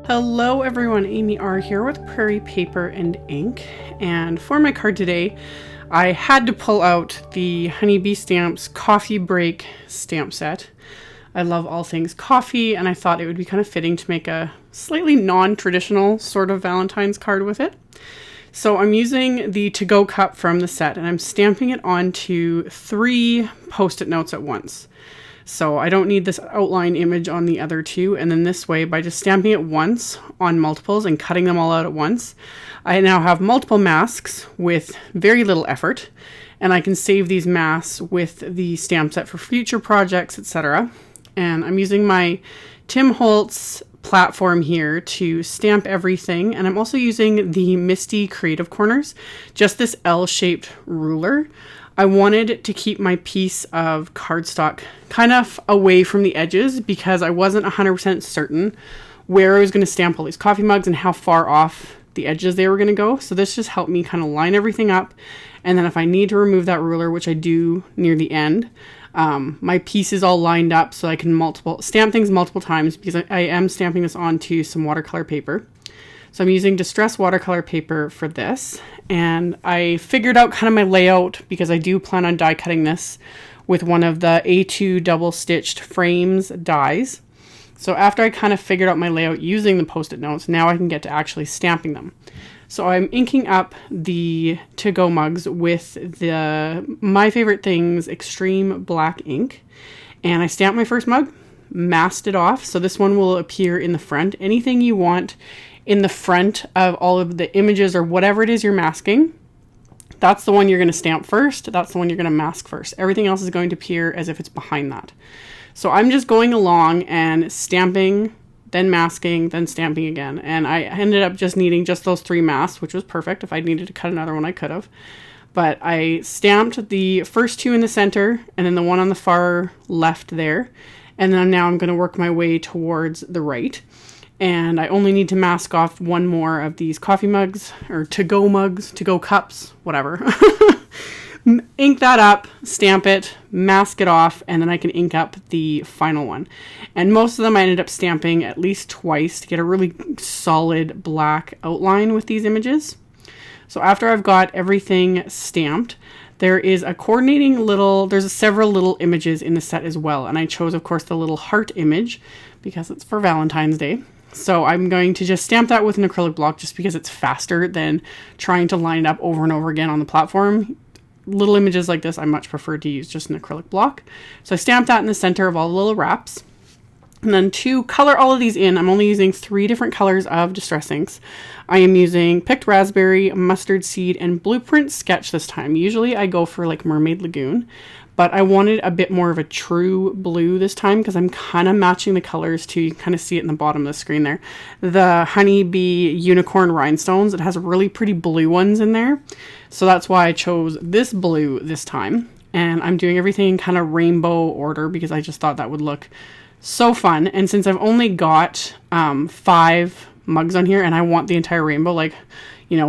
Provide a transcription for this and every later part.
Hello everyone, AmyR here with Prairie paper and ink, and for my card today I had to pull out the Honeybee Stamps Coffee Break stamp set. I love all things coffee, and I thought it would be kind of fitting to make a slightly non-traditional sort of Valentine's card with it. So I'm using the to-go cup from the set, and I'm stamping it onto 3 post-it notes at once. So I don't need this outline image on the other 2, and then this way, by just stamping it once on multiples and cutting them all out at once, I now have multiple masks with very little effort, and I can save these masks with the stamp set for future projects, etc. And I'm using my Tim Holtz platform here to stamp everything, and I'm also using the MISTI Creative Corners, just this L-shaped ruler. I wanted to keep my piece of cardstock kind of away from the edges because I wasn't 100% certain where I was going to stamp all these coffee mugs and how far off the edges they were going to go. So this just helped me kind of line everything up. And then if I need to remove that ruler, which I do near the end, my piece is all lined up so I can stamp things multiple times because I am stamping this onto some watercolor paper. So I'm using distress watercolor paper for this, and I figured out kind of my layout because I do plan on die cutting this with one of the A2 double stitched frames dies. So after I kind of figured out my layout using the post-it notes, now I can get to actually stamping them. So I'm inking up the to-go mugs with the My Favorite Things Extreme Black ink, and I stamped my first mug, masked it off, so this one will appear in the front. Anything you want in the front of all of the images or whatever it is you're masking, that's the one you're going to stamp first. That's the one you're going to mask first. Everything else is going to appear as if it's behind that. So I'm just going along and stamping, then masking, then stamping again. And I ended up just needing just those 3 masks, which was perfect. If I needed to cut another one, I could have. But I stamped the first 2 in the center and then the one on the far left there. And then now I'm going to work my way towards the right. And I only need to mask off one more of these coffee mugs, or to-go cups, whatever. Ink that up, stamp it, mask it off, and then I can ink up the final one. And most of them I ended up stamping at least twice to get a really solid black outline with these images. So after I've got everything stamped, there is a there's several little images in the set as well. And I chose, of course, the little heart image because it's for Valentine's Day. So I'm going to just stamp that with an acrylic block just because it's faster than trying to line it up over and over again on the platform. Little images like this, I much prefer to use just an acrylic block. So I stamped that in the center of all the little wraps. And then to color all of these in, I'm only using 3 different colors of distress inks. I am using Picked Raspberry, Mustard Seed, and Blueprint Sketch this time. Usually I go for like Mermaid Lagoon, but I wanted a bit more of a true blue this time because I'm kind of matching the colors to, you can kind of see it in the bottom of the screen there. The Honeybee Unicorn Rhinestones, it has really pretty blue ones in there. So that's why I chose this blue this time. And I'm doing everything in kind of rainbow order because I just thought that would look so fun. And since I've only got 5 mugs on here and I want the entire rainbow, like,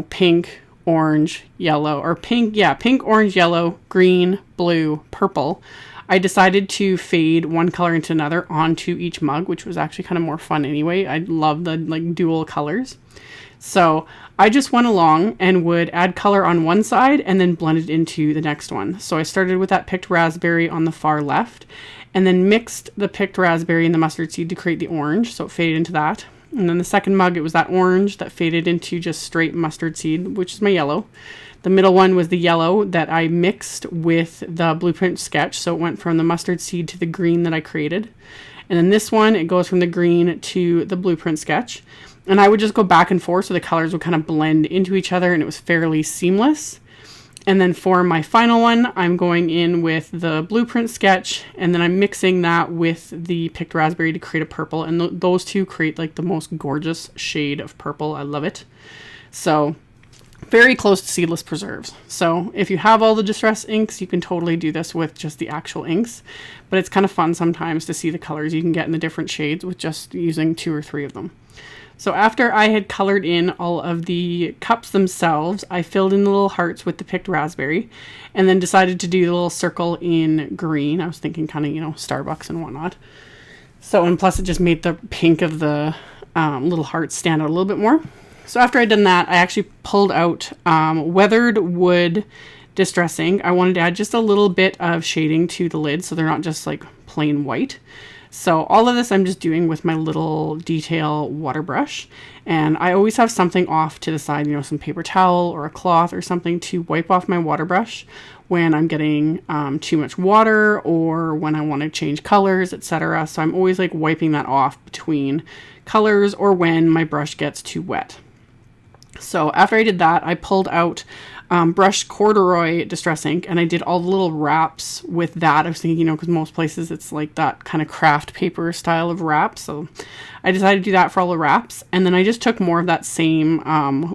pink, orange, yellow, or pink, orange, yellow, green, blue, purple, I decided to fade one color into another onto each mug, which was actually kind of more fun anyway. I love the dual colors. So I just went along and would add color on one side and then blend it into the next one. So I started with that Picked Raspberry on the far left and then mixed the Picked Raspberry and the Mustard Seed to create the orange. So it faded into that. And then the second mug, it was that orange that faded into just straight Mustard Seed, which is my yellow. The middle one was the yellow that I mixed with the Blueprint Sketch. So it went from the Mustard Seed to the green that I created. And then this one, it goes from the green to the Blueprint Sketch. And I would just go back and forth so the colors would kind of blend into each other and it was fairly seamless. And then for my final one, I'm going in with the Blueprint Sketch, and then I'm mixing that with the Picked Raspberry to create a purple. And those two create like the most gorgeous shade of purple. I love it. So very close to seedless preserves. So if you have all the distress inks, you can totally do this with just the actual inks. But it's kind of fun sometimes to see the colors you can get in the different shades with just using 2 or 3 of them. So after I had colored in all of the cups themselves, I filled in the little hearts with the Picked Raspberry and then decided to do the little circle in green. I was thinking kind of, Starbucks and whatnot. So, and plus it just made the pink of the little hearts stand out a little bit more. So after I'd done that, I actually pulled out weathered wood distressing. I wanted to add just a little bit of shading to the lid so they're not just like plain white. So all of this I'm just doing with my little detail water brush, and I always have something off to the side, you know, some paper towel or a cloth or something to wipe off my water brush when I'm getting too much water or when I want to change colors, etc. So I'm always like wiping that off between colors or when my brush gets too wet. So after I did that, I pulled out brushed corduroy distress ink, and I did all the little wraps with that. I was thinking, you know, because most places it's like that kind of craft paper style of wrap. So I decided to do that for all the wraps. And then I just took more of that same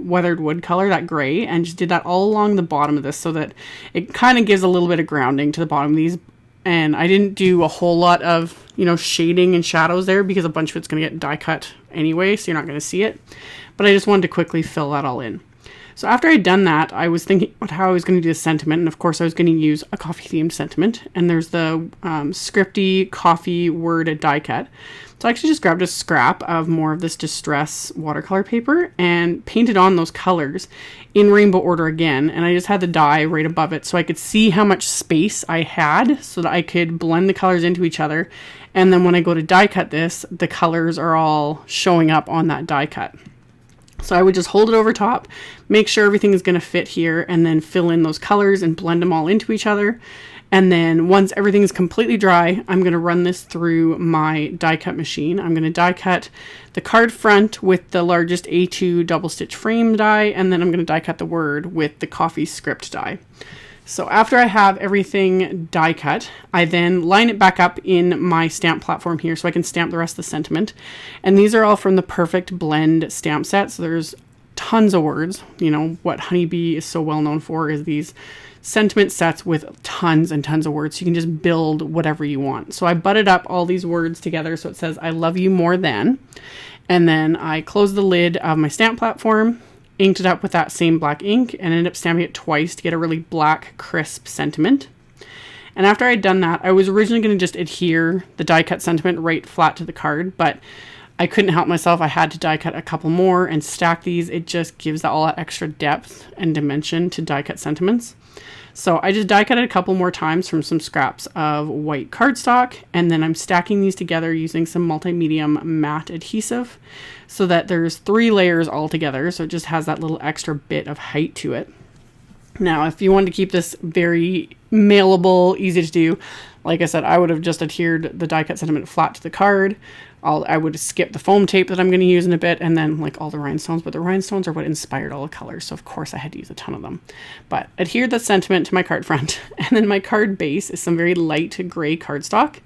weathered wood color, that gray, and just did that all along the bottom of this so that it kind of gives a little bit of grounding to the bottom of these. And I didn't do a whole lot of, you know, shading and shadows there because a bunch of it's going to get die cut anyway, so you're not going to see it. But I just wanted to quickly fill that all in. So after I'd done that, I was thinking about how I was going to do the sentiment, and of course I was going to use a coffee-themed sentiment, and there's the scripty coffee word die cut. So I actually just grabbed a scrap of more of this distress watercolor paper and painted on those colors in rainbow order again, and I just had the die right above it so I could see how much space I had so that I could blend the colors into each other, and then when I go to die cut this, the colors are all showing up on that die cut. So I would just hold it over top, make sure everything is going to fit here, and then fill in those colors and blend them all into each other. And then once everything is completely dry, I'm going to run this through my die cut machine. I'm going to die cut the card front with the largest A2 double stitch frame die, and then I'm going to die cut the word with the coffee script die. So after I have everything die cut, I then line it back up in my stamp platform here so I can stamp the rest of the sentiment. And these are all from the Perfect Blend stamp set. So there's tons of words. You know, what Honeybee is so well known for is these sentiment sets with tons and tons of words. So you can just build whatever you want. So I butted up all these words together so it says, I love you more than. And then I closed the lid of my stamp platform, inked it up with that same black ink, and ended up stamping it twice to get a really black, crisp sentiment. And after I'd done that, I was originally going to just adhere the die cut sentiment right flat to the card, but I couldn't help myself. I had to die cut a couple more and stack these. It just gives all that extra depth and dimension to die cut sentiments. So I just die cut it a couple more times from some scraps of white cardstock, and then I'm stacking these together using some multi-medium matte adhesive so that there's 3 layers all together, so it just has that little extra bit of height to it. Now, if you wanted to keep this very mailable, easy to do, like I said, I would have just adhered the die cut sentiment flat to the card. I would skip the foam tape that I'm going to use in a bit, and then like all the rhinestones, but the rhinestones are what inspired all the colors, so of course I had to use a ton of them. But adhered the sentiment to my card front, and then my card base is some very light gray cardstock.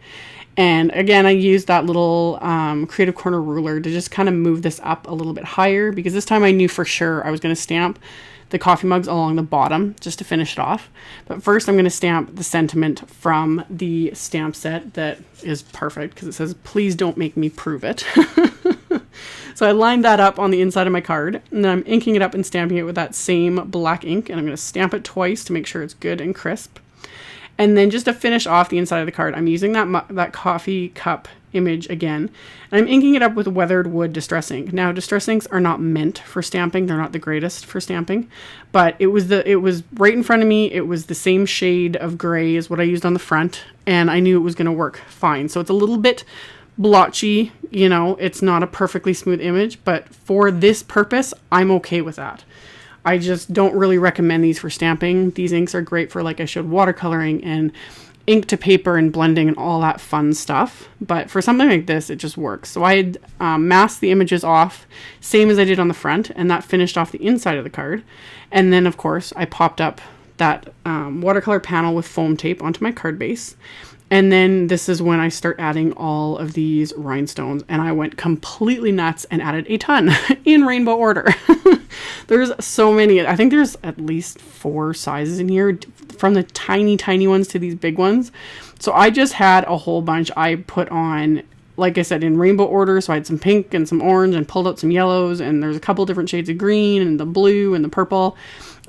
And again, I used that little creative corner ruler to just kind of move this up a little bit higher, because this time I knew for sure I was going to stamp the coffee mugs along the bottom just to finish it off. But first I'm going to stamp the sentiment from the stamp set that is perfect because it says, please don't make me prove it. So I lined that up on the inside of my card, and then I'm inking it up and stamping it with that same black ink, and I'm going to stamp it twice to make sure it's good and crisp. And then just to finish off the inside of the card, I'm using that coffee cup image again, and I'm inking it up with weathered wood distress ink. Now, distress inks are not meant for stamping. They're not the greatest for stamping, but it was right in front of me. It was the same shade of gray as what I used on the front, and I knew it was going to work fine. So it's a little bit blotchy, you know, it's not a perfectly smooth image, but for this purpose, I'm okay with that. I just don't really recommend these for stamping. These inks are great for, like I showed, watercoloring and ink to paper and blending and all that fun stuff. But for something like this, it just works. So I had masked the images off, same as I did on the front, and that finished off the inside of the card. And then, of course, I popped up that watercolor panel with foam tape onto my card base. And then this is when I start adding all of these rhinestones, and I went completely nuts and added a ton in rainbow order. There's so many. I think there's at least 4 sizes in here, from the tiny, tiny ones to these big ones. So I just had a whole bunch. I put on like I said, in rainbow order. So I had some pink and some orange and pulled out some yellows, and there's a couple different shades of green and the blue and the purple.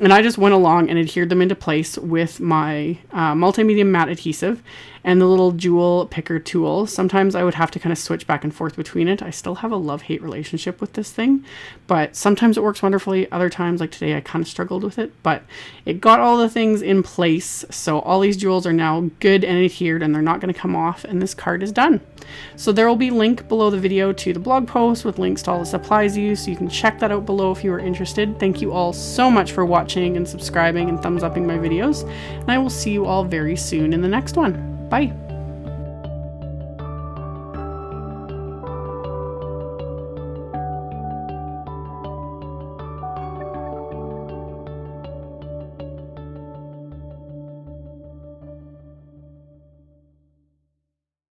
And I just went along and adhered them into place with my multimedia matte adhesive and the little jewel picker tool. Sometimes I would have to kind of switch back and forth between it. I still have a love-hate relationship with this thing, but sometimes it works wonderfully. Other times, like today, I kind of struggled with it, but it got all the things in place. So all these jewels are now good and adhered, and they're not going to come off, and this card is done. So there will be a link below the video to the blog post with links to all the supplies used, so you can check that out below if you are interested. Thank you all so much for watching and subscribing and thumbs upping my videos, and I will see you all very soon in the next one. Bye.